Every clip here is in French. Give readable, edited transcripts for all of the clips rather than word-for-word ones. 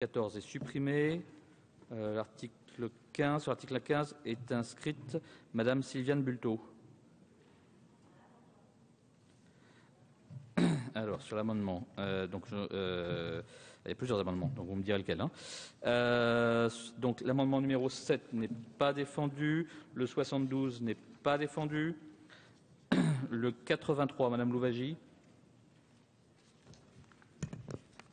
14 est supprimé. L'article 15, sur l'article 15 est inscrite Madame Sylviane Bulteau. Alors, sur l'amendement, il y a plusieurs amendements, donc vous me direz lequel. Donc, l'amendement numéro 7 n'est pas défendu, le 72 n'est pas défendu, le 83, Madame Louwagie.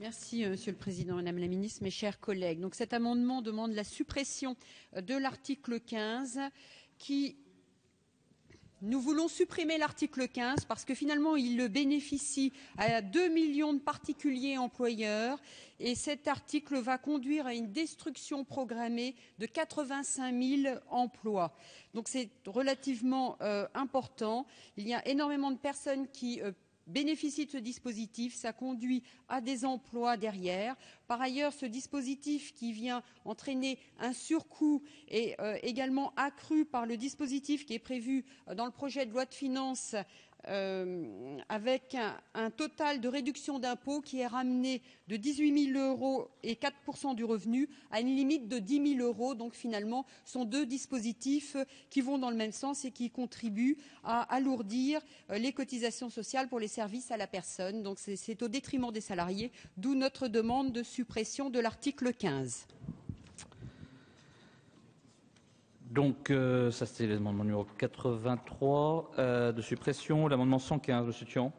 Merci, Monsieur le Président, Madame la Ministre, mes chers collègues. Donc, cet amendement demande la suppression de l'article 15 qui... Nous voulons supprimer l'article 15 parce que finalement, il bénéficie à 2 millions de particuliers employeurs et cet article va conduire à une destruction programmée de 85 000 emplois. Donc, c'est relativement important. Il y a énormément de personnes qui bénéficient de ce dispositif, ça conduit à des emplois derrière. Par ailleurs, ce dispositif qui vient entraîner un surcoût est également accru par le dispositif qui est prévu dans le projet de loi de finances avec un total de réduction d'impôt qui est ramené de 18 000 € et 4% du revenu à une limite de 10 000 €. Donc finalement, ce sont deux dispositifs qui vont dans le même sens et qui contribuent à alourdir les cotisations sociales pour les services à la personne. Donc c'est au détriment des salariés, d'où notre demande de suppression de l'article 15. Donc, ça c'était l'amendement numéro 83 de suppression. L'amendement 115, Monsieur Thion.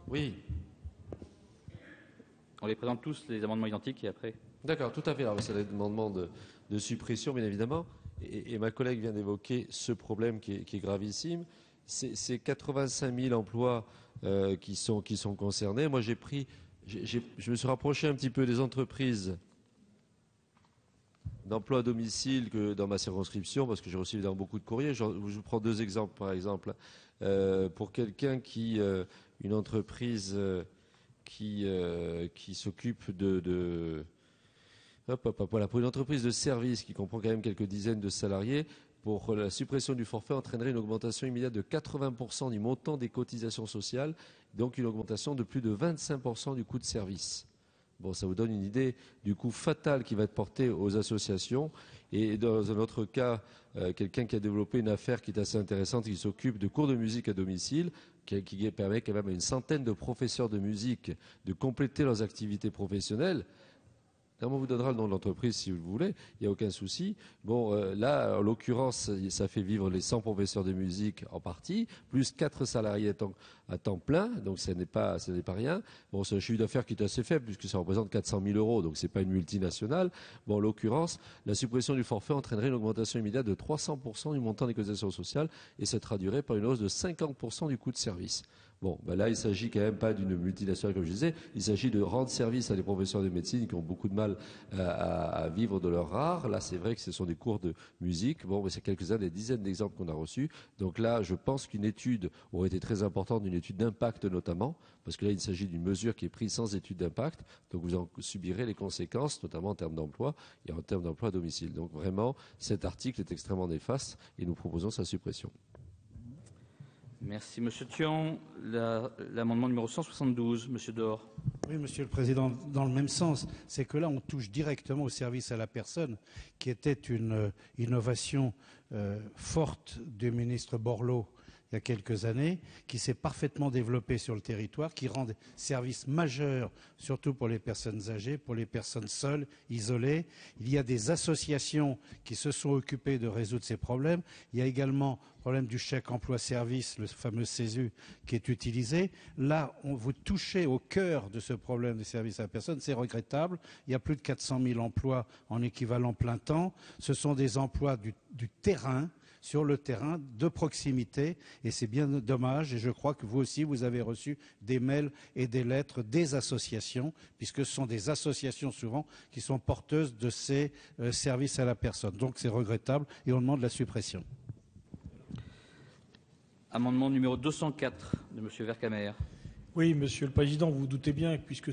Oui. On les présente tous, les amendements identiques, et après. D'accord, tout à fait. Alors, c'est l'amendement de suppression, bien évidemment. Et ma collègue vient d'évoquer ce problème qui est gravissime. C'est 85 000 emplois qui sont concernés. Moi, je me suis rapproché un petit peu des entreprises d'emploi à domicile que dans ma circonscription, parce que j'ai reçu évidemment beaucoup de courriers. Je vous prends deux exemples, par exemple. Pour quelqu'un une entreprise qui s'occupe voilà, pour une entreprise de service qui comprend quand même quelques dizaines de salariés, pour la suppression du forfait entraînerait une augmentation immédiate de 80% du montant des cotisations sociales, donc une augmentation de plus de 25% du coût de service. Bon, ça vous donne une idée du coût fatal qui va être porté aux associations. Et dans un autre cas, quelqu'un qui a développé une affaire qui est assez intéressante, qui s'occupe de cours de musique à domicile, qui permet quand même à une centaine de professeurs de musique de compléter leurs activités professionnelles. On vous donnera le nom de l'entreprise si vous le voulez, il n'y a aucun souci. Bon, là, en l'occurrence, ça fait vivre les 100 professeurs de musique en partie, plus 4 salariés à temps plein, donc ce n'est pas rien. Bon, c'est un chiffre d'affaires qui est assez faible, puisque ça représente 400 000 €, donc ce n'est pas une multinationale. Bon, en l'occurrence, la suppression du forfait entraînerait une augmentation immédiate de 300% du montant des cotisations sociales et se traduirait par une hausse de 50% du coût de service. Bon, ben là, il ne s'agit quand même pas d'une multinationale, comme je disais. Il s'agit de rendre service à des professeurs de médecine qui ont beaucoup de mal à vivre de leur art. Là, c'est vrai que ce sont des cours de musique. Bon, c'est quelques-uns des dizaines d'exemples qu'on a reçus. Donc là, je pense qu'une étude aurait été très importante, une étude d'impact notamment, parce que là, il s'agit d'une mesure qui est prise sans étude d'impact. Donc vous en subirez les conséquences, notamment en termes d'emploi et en termes d'emploi à domicile. Donc vraiment, cet article est extrêmement néfaste et nous proposons sa suppression. Merci, Monsieur Thion. L'amendement numéro 172, Monsieur Dor. Oui, Monsieur le Président, dans le même sens, c'est que là, on touche directement au service à la personne, qui était une innovation forte du ministre Borloo il y a quelques années, qui s'est parfaitement développée sur le territoire, qui rend des services majeurs, surtout pour les personnes âgées, pour les personnes seules, isolées. Il y a des associations qui se sont occupées de résoudre ces problèmes. Il y a également le problème du chèque emploi-service, le fameux CESU, qui est utilisé. Là, vous touchez au cœur de ce problème des services à la personne. C'est regrettable. Il y a plus de 400 000 emplois en équivalent plein temps. Ce sont des emplois du terrain, sur le terrain, de proximité, et c'est bien dommage, et je crois que vous aussi, vous avez reçu des mails et des lettres des associations, puisque ce sont des associations souvent qui sont porteuses de ces services à la personne. Donc c'est regrettable, et on demande la suppression. Amendement numéro 204 de Monsieur Vercamer. Oui, Monsieur le Président, vous vous doutez bien, puisque le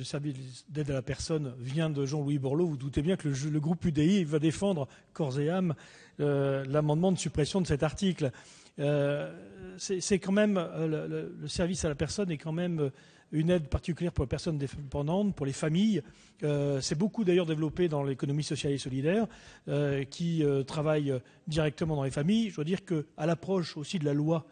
service d'aide à la personne vient de Jean-Louis Borloo, vous doutez bien que le groupe UDI va défendre corps et âme l'amendement de suppression de cet article. c'est quand même le service à la personne est quand même une aide particulière pour les personnes dépendantes, pour les familles. C'est beaucoup d'ailleurs développé dans l'économie sociale et solidaire, qui travaille directement dans les familles. Je dois dire qu'à l'approche aussi de la loi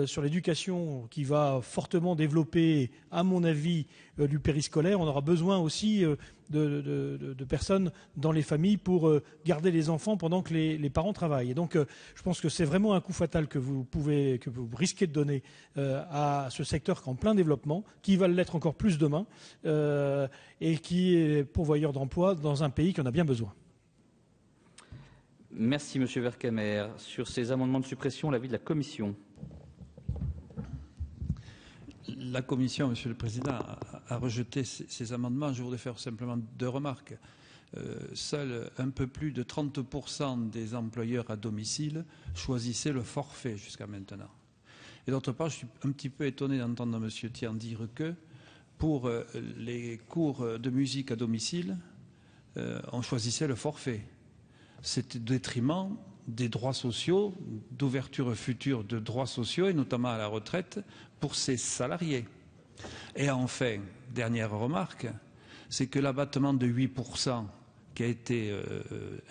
sur l'éducation qui va fortement développer, à mon avis, du périscolaire, on aura besoin aussi de personnes dans les familles pour garder les enfants pendant que les parents travaillent. Et donc, je pense que c'est vraiment un coup fatal que vous risquez de donner à ce secteur qui est en plein développement, qui va l'être encore plus demain, et qui est pourvoyeur d'emplois dans un pays qui en a bien besoin. Merci, Monsieur Vercamer. Sur ces amendements de suppression, l'avis de la Commission. La Commission, Monsieur le Président, a rejeté ces amendements. Je voudrais faire simplement 2 remarques. Seuls un peu plus de 30% des employeurs à domicile choisissaient le forfait jusqu'à maintenant. Et d'autre part, je suis un petit peu étonné d'entendre M. Thian dire que pour les cours de musique à domicile, on choisissait le forfait. C'est au détriment des droits sociaux, d'ouverture future de droits sociaux, et notamment à la retraite, pour ces salariés. Et enfin, dernière remarque, c'est que l'abattement de 8% qui a été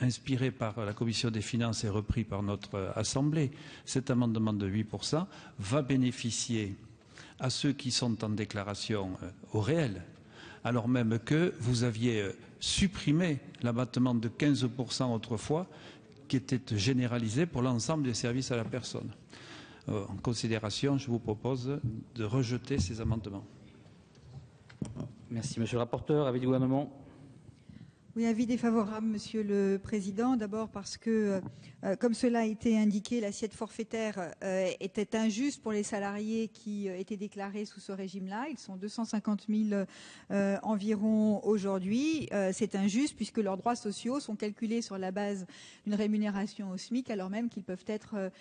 inspiré par la Commission des finances et repris par notre Assemblée, cet amendement de 8% va bénéficier à ceux qui sont en déclaration au réel, alors même que vous aviez supprimé l'abattement de 15% autrefois, qui était généralisé pour l'ensemble des services à la personne. En considération, je vous propose de rejeter ces amendements. Merci, Monsieur le rapporteur. Avis du Gouvernement. Oui, avis défavorable, Monsieur le Président. D'abord parce que, comme cela a été indiqué, l'assiette forfaitaire était injuste pour les salariés qui étaient déclarés sous ce régime-là. Ils sont 250 000 environ aujourd'hui. C'est injuste puisque leurs droits sociaux sont calculés sur la base d'une rémunération au SMIC, alors même qu'ils peuvent être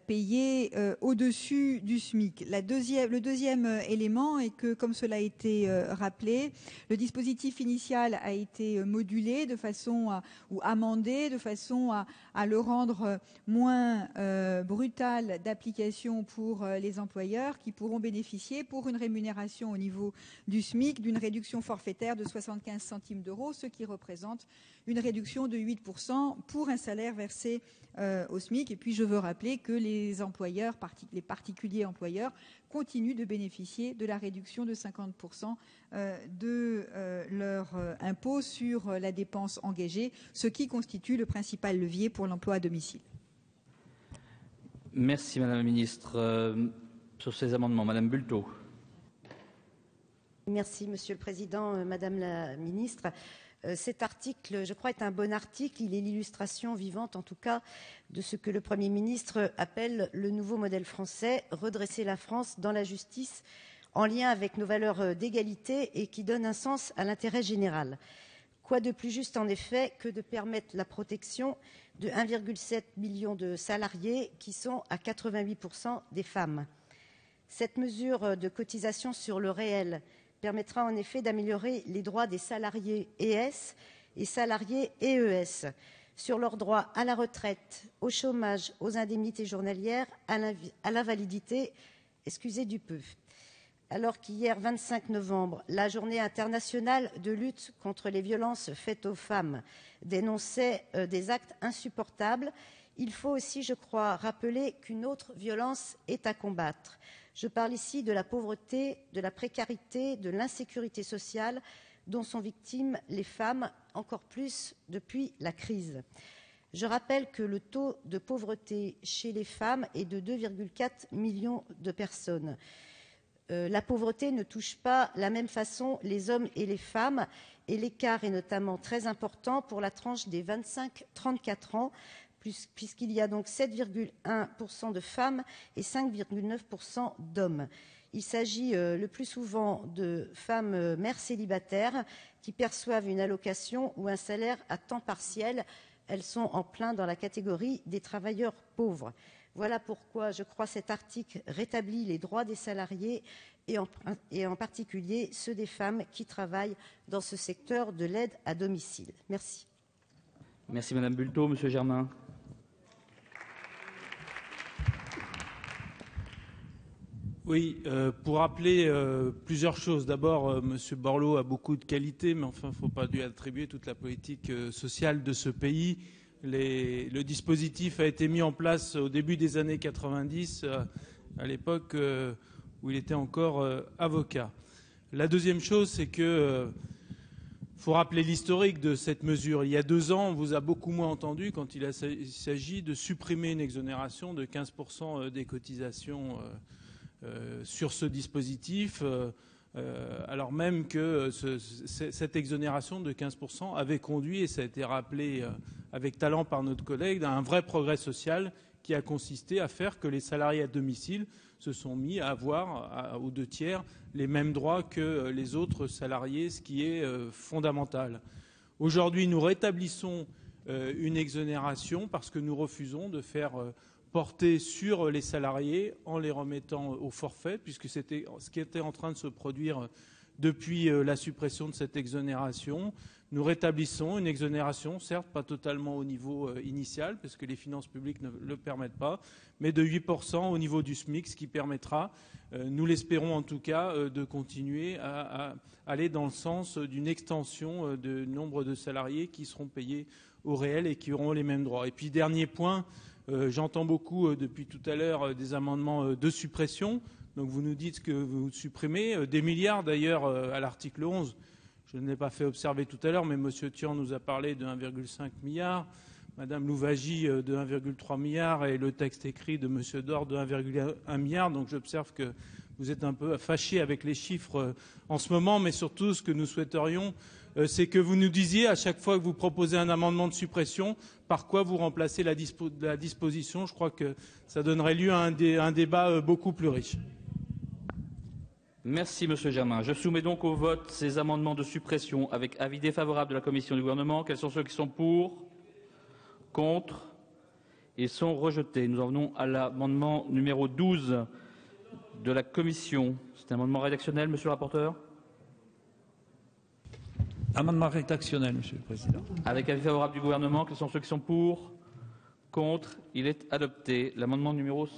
payés au-dessus du SMIC. Le deuxième élément est que, comme cela a été rappelé, le dispositif initial a été modulé de façon ou amendé de façon à le rendre moins brutal d'application pour les employeurs qui pourront bénéficier pour une rémunération au niveau du SMIC d'une réduction forfaitaire de 75 centimes d'euros, ce qui représente une réduction de 8% pour un salaire versé au SMIC. Et puis je veux rappeler que les employeurs, les particuliers employeurs, continuent de bénéficier de la réduction de 50% de leur impôt sur la dépense engagée, ce qui constitue le principal levier pour l'emploi à domicile. Merci, Madame la Ministre. Sur ces amendements, Madame Bulto. Merci, Monsieur le Président, Madame la Ministre. Cet article, je crois, est un bon article. Il est l'illustration vivante, en tout cas, de ce que le Premier ministre appelle le nouveau modèle français, redresser la France dans la justice en lien avec nos valeurs d'égalité et qui donne un sens à l'intérêt général. Quoi de plus juste, en effet, que de permettre la protection de 1,7 million de salariés qui sont à 88% des femmes. Cette mesure de cotisation sur le réel permettra en effet d'améliorer les droits des salariés ES et salariés EES sur leurs droits à la retraite, au chômage, aux indemnités journalières, à l'invalidité, excusez du peu. Alors qu'hier, 25 novembre, la journée internationale de lutte contre les violences faites aux femmes dénonçait des actes insupportables, il faut aussi, je crois, rappeler qu'une autre violence est à combattre. Je parle ici de la pauvreté, de la précarité, de l'insécurité sociale dont sont victimes les femmes, encore plus depuis la crise. Je rappelle que le taux de pauvreté chez les femmes est de 2,4 millions de personnes. La pauvreté ne touche pas de la même façon les hommes et les femmes, et l'écart est notamment très important pour la tranche des 25-34 ans, puisqu'il y a donc 7,1% de femmes et 5,9% d'hommes. Il s'agit le plus souvent de femmes mères célibataires qui perçoivent une allocation ou un salaire à temps partiel. Elles sont en plein dans la catégorie des travailleurs pauvres. Voilà pourquoi je crois cet article rétablit les droits des salariés et en particulier ceux des femmes qui travaillent dans ce secteur de l'aide à domicile. Merci. Merci Madame Bulto. Monsieur Germain. Oui, pour rappeler plusieurs choses. D'abord, M. Borloo a beaucoup de qualités, mais enfin, il ne faut pas lui attribuer toute la politique sociale de ce pays. Le dispositif a été mis en place au début des années 90, à l'époque où il était encore avocat. La deuxième chose, c'est que faut rappeler l'historique de cette mesure. Il y a 2 ans, on vous a beaucoup moins entendu quand il s'agit de supprimer une exonération de 15% des cotisations sur ce dispositif, alors même que cette exonération de 15% avait conduit, et ça a été rappelé avec talent par notre collègue, à un vrai progrès social qui a consisté à faire que les salariés à domicile se sont mis à avoir aux 2 tiers les mêmes droits que les autres salariés, ce qui est fondamental. Aujourd'hui, nous rétablissons une exonération parce que nous refusons de faire porter sur les salariés en les remettant au forfait, puisque c'était ce qui était en train de se produire depuis la suppression de cette exonération. Nous rétablissons une exonération, certes pas totalement au niveau initial, parce que les finances publiques ne le permettent pas, mais de 8% au niveau du SMIC, ce qui permettra, nous l'espérons en tout cas, de continuer à aller dans le sens d'une extension du nombre de salariés qui seront payés au réel et qui auront les mêmes droits. Et puis dernier point, j'entends beaucoup depuis tout à l'heure des amendements de suppression. Donc vous nous dites que vous supprimez des milliards d'ailleurs à l'article 11. Je ne l'ai pas fait observer tout à l'heure, mais M. Thian nous a parlé de 1,5 milliard, Mme Louwagie de 1,3 milliard et le texte écrit de M. Dor de 1,1 milliard. Donc j'observe que vous êtes un peu fâché avec les chiffres en ce moment, mais surtout ce que nous souhaiterions, c'est que vous nous disiez à chaque fois que vous proposez un amendement de suppression, par quoi vous remplacez la disposition. Je crois que ça donnerait lieu à un débat beaucoup plus riche. Merci, Monsieur Germain. Je soumets donc au vote ces amendements de suppression avec avis défavorable de la Commission et du Gouvernement. Quels sont ceux qui sont pour? Contre? Ils sont rejetés. Nous en venons à l'amendement numéro 12 de la Commission. C'est un amendement rédactionnel, Monsieur le rapporteur? Amendement rédactionnel, Monsieur le Président. Avec avis favorable du Gouvernement. Quels sont ceux qui sont pour? Contre? Il est adopté. L'amendement numéro...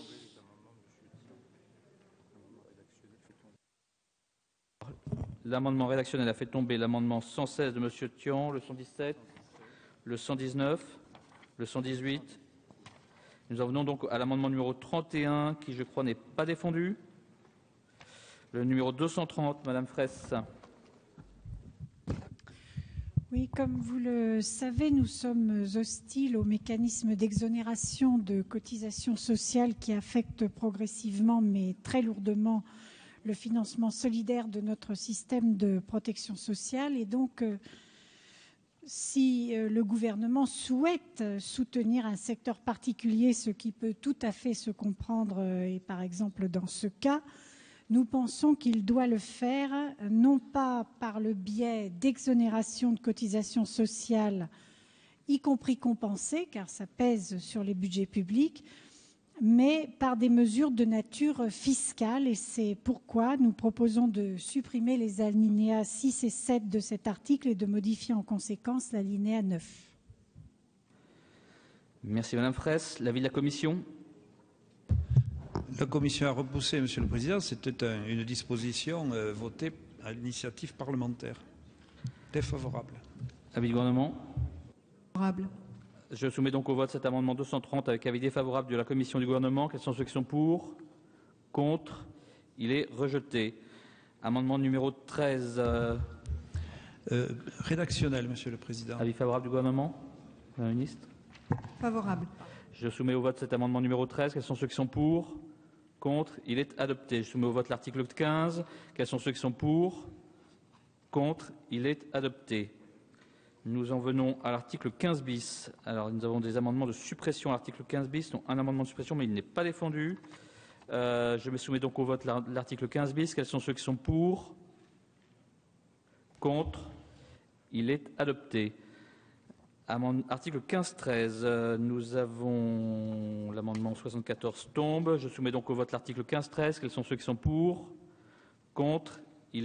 L'amendement rédactionnel a fait tomber l'amendement 116 de M. Thian, le 117, le 119, le 118. Nous en venons donc à l'amendement numéro 31 qui, je crois, n'est pas défendu. Le numéro 230, Madame Fraisse. Oui, comme vous le savez, nous sommes hostiles au mécanisme d'exonération de cotisations sociales qui affecte progressivement mais très lourdement le financement solidaire de notre système de protection sociale. Et donc, si le gouvernement souhaite soutenir un secteur particulier, ce qui peut tout à fait se comprendre, et par exemple dans ce cas, nous pensons qu'il doit le faire non pas par le biais d'exonération de cotisations sociales, y compris compensées, car ça pèse sur les budgets publics, mais par des mesures de nature fiscale. Et c'est pourquoi nous proposons de supprimer les alinéas 6 et 7 de cet article et de modifier en conséquence l'alinéa 9. Merci Madame Fraisse. L'avis de la Commission? La Commission a repoussé, Monsieur le Président. C'était une disposition votée à l'initiative parlementaire. Défavorable. Avis du Gouvernement? Favorable. Je soumets donc au vote cet amendement 230 avec avis défavorable de la Commission et du Gouvernement. Quels sont ceux qui sont pour? Contre? Il est rejeté. Amendement numéro 13. Rédactionnel, Monsieur le Président. Avis favorable du Gouvernement? Madame la Ministre? Favorable. Je soumets au vote cet amendement numéro 13. Quels sont ceux qui sont pour? Contre? Il est adopté. Je soumets au vote l'article 15. Quels sont ceux qui sont pour? Contre? Il est adopté. Nous en venons à l'article 15 bis. Alors, nous avons des amendements de suppression à l'article 15 bis, donc un amendement de suppression, mais il n'est pas défendu. Je me soumets donc au vote l'article 15 bis. Quels sont ceux qui sont pour? Contre? Il est adopté. Article 15-13, nous avons l'amendement 74 tombe. Je soumets donc au vote l'article 15-13. Quels sont ceux qui sont pour? Contre?